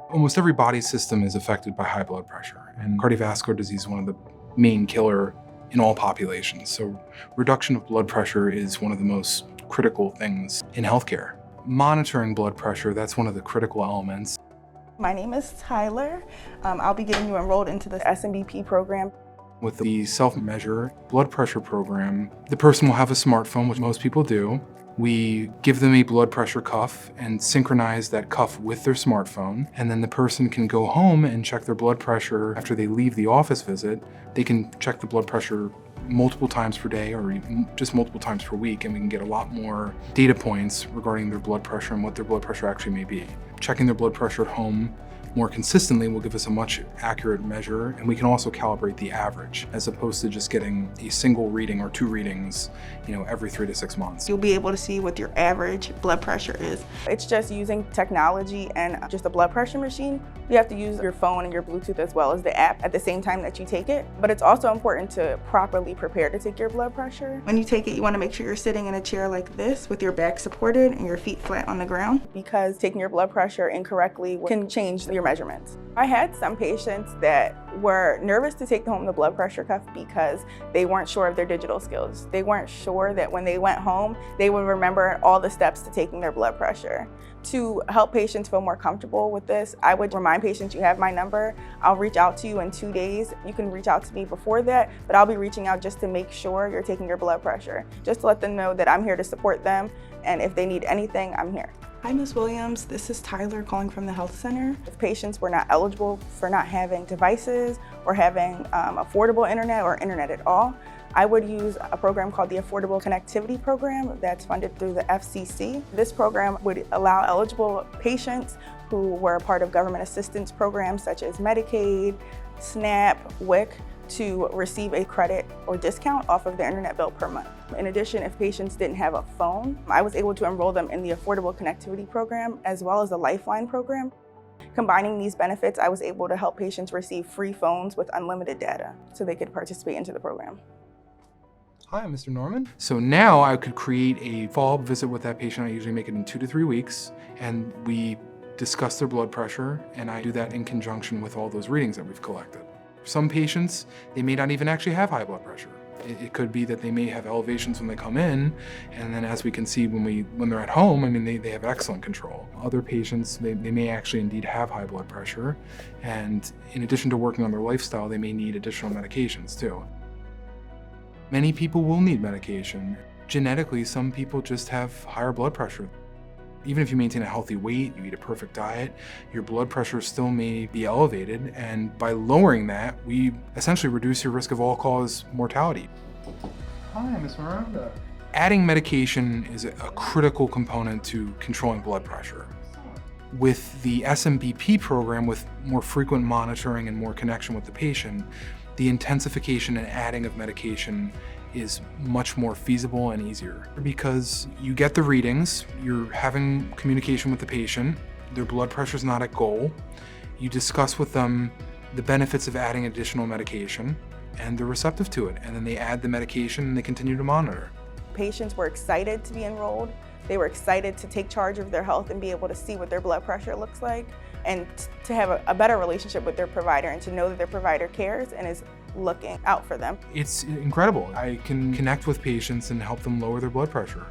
Almost every body system is affected by high blood pressure, and cardiovascular disease is one of the main killer in all populations. So reduction of blood pressure is one of the most critical things in healthcare. Monitoring blood pressure, that's one of the critical elements. My name is Tyler. I'll be getting you enrolled into the SMBP program. With the self-measure blood pressure program, the person will have a smartphone, which most people do. We give them a blood pressure cuff and synchronize that cuff with their smartphone. And then the person can go home and check their blood pressure after they leave the office visit. They can check the blood pressure multiple times per day or even just multiple times per week, and we can get a lot more data points regarding their blood pressure and what their blood pressure actually may be. Checking their blood pressure at home more consistently will give us a much accurate measure, and we can also calibrate the average as opposed to just getting a single reading or two readings, every 3 to 6 months. You'll be able to see what your average blood pressure is. It's just using technology and just a blood pressure machine. You have to use your phone and your Bluetooth as well as the app at the same time that you take it. But it's also important to properly prepare to take your blood pressure. When you take it, you want to make sure you're sitting in a chair like this with your back supported and your feet flat on the ground, because taking your blood pressure incorrectly can change your measurements. I had some patients that were nervous to take home the blood pressure cuff because they weren't sure of their digital skills. They weren't sure that when they went home, they would remember all the steps to taking their blood pressure. To help patients feel more comfortable with this, I would remind patients, you have my number. I'll reach out to you in 2 days. You can reach out to me before that, but I'll be reaching out just to make sure you're taking your blood pressure, just to let them know that I'm here to support them, and if they need anything, I'm here. Hi, Ms. Williams. This is Tyler calling from the health center. If patients were not eligible for not having devices or having affordable internet or internet at all, I would use a program called the Affordable Connectivity Program that's funded through the FCC. This program would allow eligible patients who were a part of government assistance programs such as Medicaid, SNAP, WIC, to receive a credit or discount off of their internet bill per month. In addition, if patients didn't have a phone, I was able to enroll them in the Affordable Connectivity Program as well as the Lifeline program. Combining these benefits, I was able to help patients receive free phones with unlimited data so they could participate into the program. Hi, I'm Mr. Norman. So now I could create a follow-up visit with that patient. I usually make it in 2 to 3 weeks, and we discuss their blood pressure, and I do that in conjunction with all those readings that we've collected. Some patients, they may not even actually have high blood pressure. It could be that they may have elevations when they come in, and then as we can see when they're at home, they have excellent control. Other patients, they may actually indeed have high blood pressure, and in addition to working on their lifestyle, they may need additional medications too. Many people will need medication. Genetically, some people just have higher blood pressure. Even if you maintain a healthy weight, you eat a perfect diet, your blood pressure still may be elevated, and by lowering that, we essentially reduce your risk of all-cause mortality. Hi, Ms. Miranda. Adding medication is a critical component to controlling blood pressure. With the SMBP program, with more frequent monitoring and more connection with the patient, the intensification and adding of medication is much more feasible and easier because you get the readings, you're having communication with the patient, their blood pressure is not at goal, you discuss with them the benefits of adding additional medication, and they're receptive to it, and then they add the medication and they continue to monitor. Patients were excited to be enrolled. They were excited to take charge of their health and be able to see what their blood pressure looks like, and to have a better relationship with their provider and to know that their provider cares and is looking out for them. It's incredible. I can connect with patients and help them lower their blood pressure.